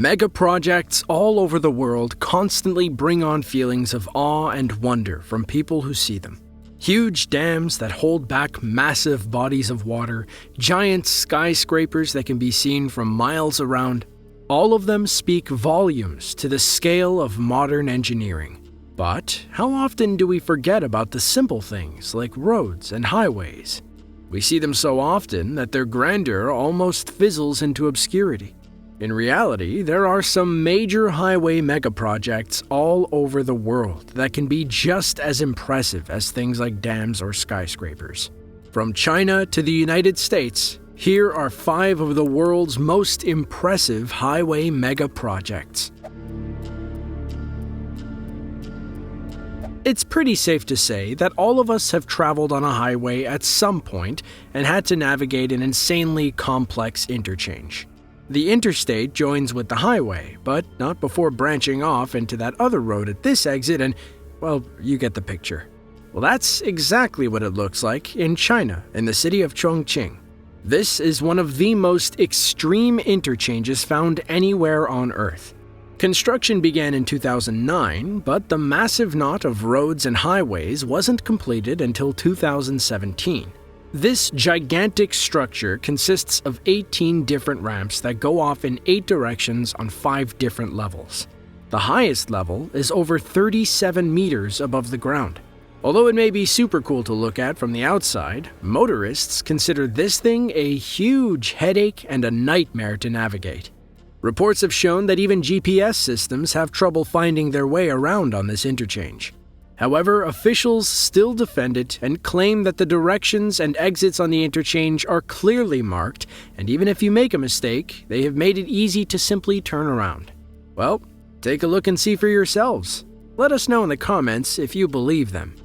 Megaprojects all over the world constantly bring on feelings of awe and wonder from people who see them. Huge dams that hold back massive bodies of water, giant skyscrapers that can be seen from miles around, all of them speak volumes to the scale of modern engineering. But how often do we forget about the simple things like roads and highways? We see them so often that their grandeur almost fizzles into obscurity. In reality, there are some major highway megaprojects all over the world that can be just as impressive as things like dams or skyscrapers. From China to the United States, here are 5 of the world's most impressive highway megaprojects. It's pretty safe to say that all of us have traveled on a highway at some point and had to navigate an insanely complex interchange. The interstate joins with the highway, but not before branching off into that other road at this exit and, well, you get the picture. Well, that's exactly what it looks like in China, in the city of Chongqing. This is one of the most extreme interchanges found anywhere on Earth. Construction began in 2009, but the massive knot of roads and highways wasn't completed until 2017. This gigantic structure consists of 18 different ramps that go off in 8 directions on 5 different levels. The highest level is over 37 meters above the ground. Although it may be super cool to look at from the outside, motorists consider this thing a huge headache and a nightmare to navigate. Reports have shown that even GPS systems have trouble finding their way around on this interchange. However, officials still defend it and claim that the directions and exits on the interchange are clearly marked, and even if you make a mistake, they have made it easy to simply turn around. Well, take a look and see for yourselves. Let us know in the comments if you believe them.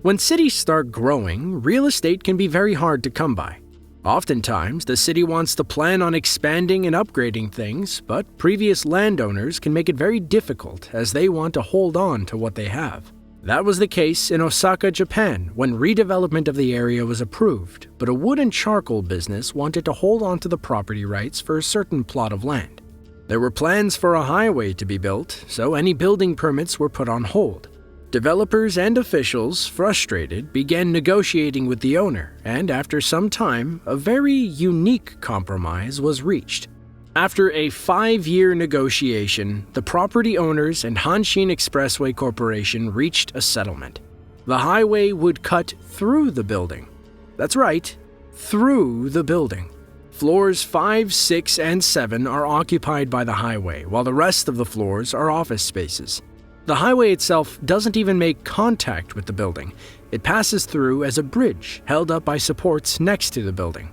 When cities start growing, real estate can be very hard to come by. Oftentimes, the city wants to plan on expanding and upgrading things, but previous landowners can make it very difficult as they want to hold on to what they have. That was the case in Osaka, Japan, when redevelopment of the area was approved, but a wood and charcoal business wanted to hold on to the property rights for a certain plot of land. There were plans for a highway to be built, so any building permits were put on hold. Developers and officials, frustrated, began negotiating with the owner, and after some time, a very unique compromise was reached. After a 5-year negotiation, the property owners and Hanshin Expressway Corporation reached a settlement. The highway would cut through the building. That's right, through the building. Floors 5, 6, and 7 are occupied by the highway, while the rest of the floors are office spaces. The highway itself doesn't even make contact with the building. It passes through as a bridge held up by supports next to the building.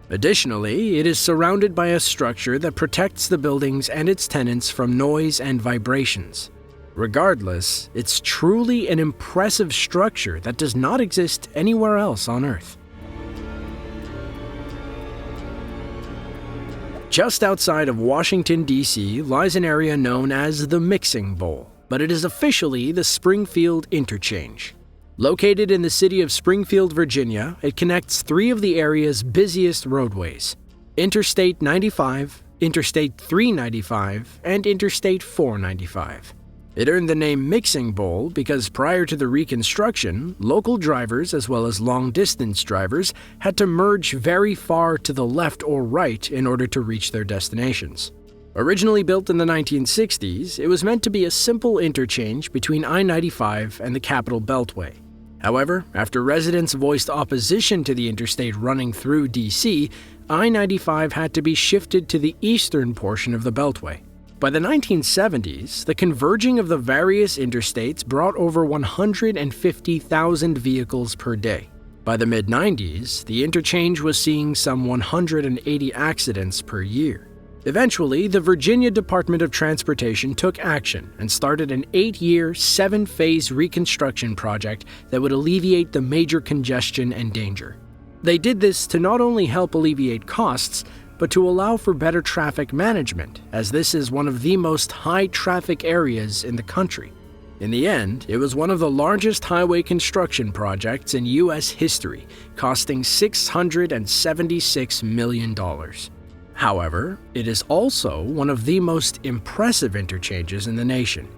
Additionally, it is surrounded by a structure that protects the buildings and its tenants from noise and vibrations. Regardless, it's truly an impressive structure that does not exist anywhere else on Earth. Just outside of Washington, D.C. lies an area known as the Mixing Bowl, but it is officially the Springfield Interchange. Located in the city of Springfield, Virginia, it connects 3 of the area's busiest roadways: Interstate 95, Interstate 395, and Interstate 495. It earned the name Mixing Bowl because prior to the reconstruction, local drivers as well as long-distance drivers had to merge very far to the left or right in order to reach their destinations. Originally built in the 1960s, it was meant to be a simple interchange between I-95 and the Capital Beltway. However, after residents voiced opposition to the interstate running through D.C., I-95 had to be shifted to the eastern portion of the Beltway. By the 1970s, the converging of the various interstates brought over 150,000 vehicles per day. By the mid-90s, the interchange was seeing some 180 accidents per year. Eventually, the Virginia Department of Transportation took action and started an 8-year, 7-phase reconstruction project that would alleviate the major congestion and danger. They did this to not only help alleviate costs, but to allow for better traffic management, as this is one of the most high-traffic areas in the country. In the end, it was one of the largest highway construction projects in U.S. history, costing $676 million. However, it is also one of the most impressive interchanges in the nation.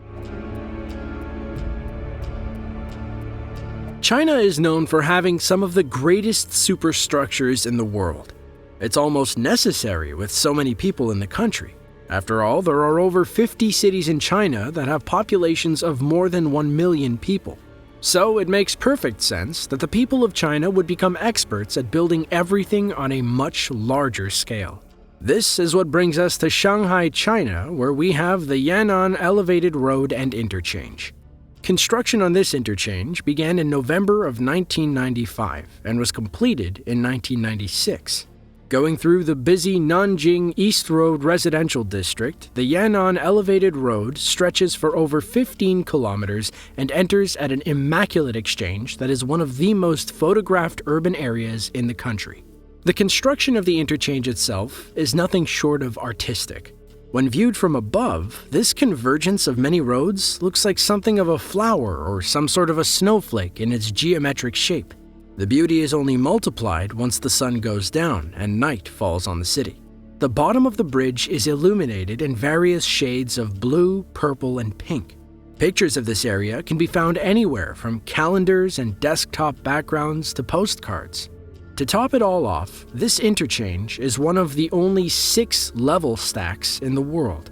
China is known for having some of the greatest superstructures in the world. It's almost necessary with so many people in the country. After all, there are over 50 cities in China that have populations of more than 1 million people. So it makes perfect sense that the people of China would become experts at building everything on a much larger scale. This is what brings us to Shanghai, China, where we have the Yan'an Elevated Road and Interchange. Construction on this interchange began in November of 1995 and was completed in 1996. Going through the busy Nanjing East Road residential district, the Yan'an Elevated Road stretches for over 15 kilometers and enters at an immaculate exchange that is one of the most photographed urban areas in the country. The construction of the interchange itself is nothing short of artistic. When viewed from above, this convergence of many roads looks like something of a flower or some sort of a snowflake in its geometric shape. The beauty is only multiplied once the sun goes down and night falls on the city. The bottom of the bridge is illuminated in various shades of blue, purple, and pink. Pictures of this area can be found anywhere from calendars and desktop backgrounds to postcards. To top it all off, this interchange is one of the only 6 level stacks in the world.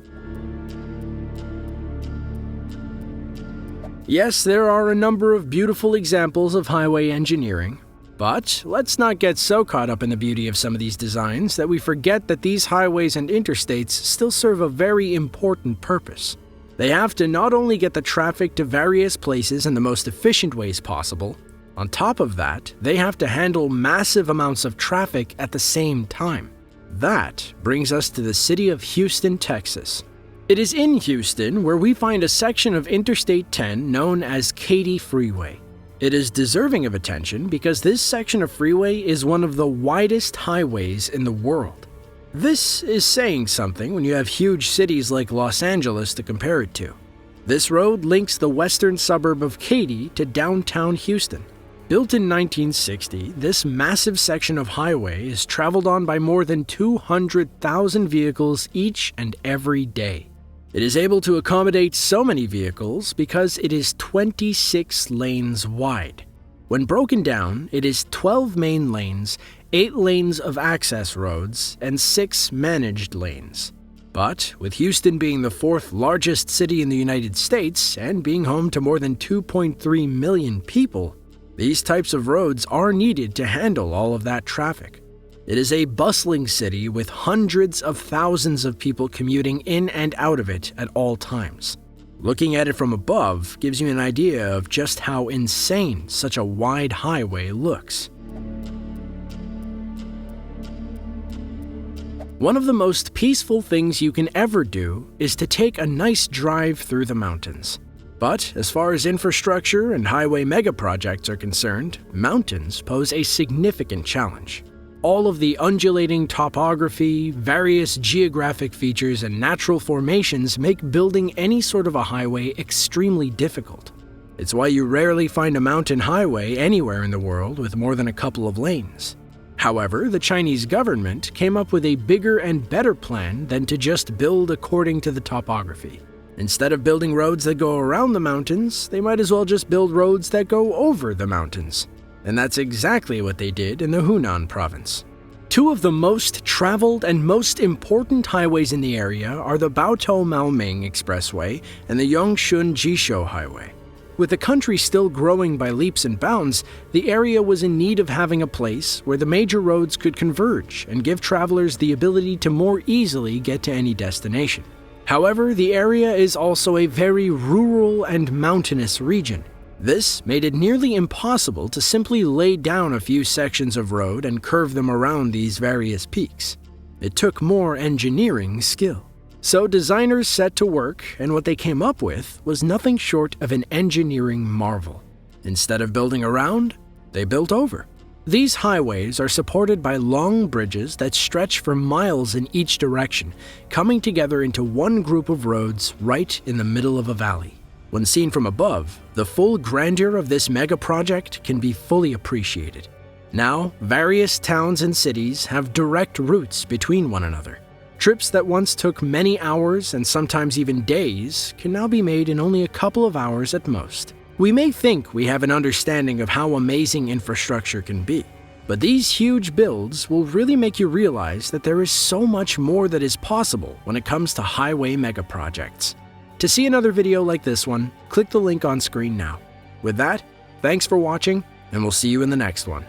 Yes, there are a number of beautiful examples of highway engineering, but let's not get so caught up in the beauty of some of these designs that we forget that these highways and interstates still serve a very important purpose. They have to not only get the traffic to various places in the most efficient ways possible, on top of that, they have to handle massive amounts of traffic at the same time. That brings us to the city of Houston, Texas. It is in Houston where we find a section of Interstate 10 known as Katy Freeway. It is deserving of attention because this section of freeway is one of the widest highways in the world. This is saying something when you have huge cities like Los Angeles to compare it to. This road links the western suburb of Katy to downtown Houston. Built in 1960, this massive section of highway is traveled on by more than 200,000 vehicles each and every day. It is able to accommodate so many vehicles because it is 26 lanes wide. When broken down, it is 12 main lanes, 8 lanes of access roads, and 6 managed lanes. But with Houston being the 4th largest city in the United States and being home to more than 2.3 million people, these types of roads are needed to handle all of that traffic. It is a bustling city with hundreds of thousands of people commuting in and out of it at all times. Looking at it from above gives you an idea of just how insane such a wide highway looks. One of the most peaceful things you can ever do is to take a nice drive through the mountains. But as far as infrastructure and highway megaprojects are concerned, mountains pose a significant challenge. All of the undulating topography, various geographic features, and natural formations make building any sort of a highway extremely difficult. It's why you rarely find a mountain highway anywhere in the world with more than a couple of lanes. However, the Chinese government came up with a bigger and better plan than to just build according to the topography. Instead of building roads that go around the mountains, they might as well just build roads that go over the mountains. And that's exactly what they did in the Hunan province. 2 of the most traveled and most important highways in the area are the Baotou-Maoming Expressway and the Yongshun-Jishou Highway. With the country still growing by leaps and bounds, the area was in need of having a place where the major roads could converge and give travelers the ability to more easily get to any destination. However, the area is also a very rural and mountainous region. This made it nearly impossible to simply lay down a few sections of road and curve them around these various peaks. It took more engineering skill. So designers set to work, and what they came up with was nothing short of an engineering marvel. Instead of building around, they built over. These highways are supported by long bridges that stretch for miles in each direction, coming together into one group of roads right in the middle of a valley. When seen from above, the full grandeur of this mega project can be fully appreciated. Now, various towns and cities have direct routes between one another. Trips that once took many hours and sometimes even days can now be made in only a couple of hours at most. We may think we have an understanding of how amazing infrastructure can be, but these huge builds will really make you realize that there is so much more that is possible when it comes to highway megaprojects. To see another video like this one, click the link on screen now. With that, thanks for watching, and we'll see you in the next one.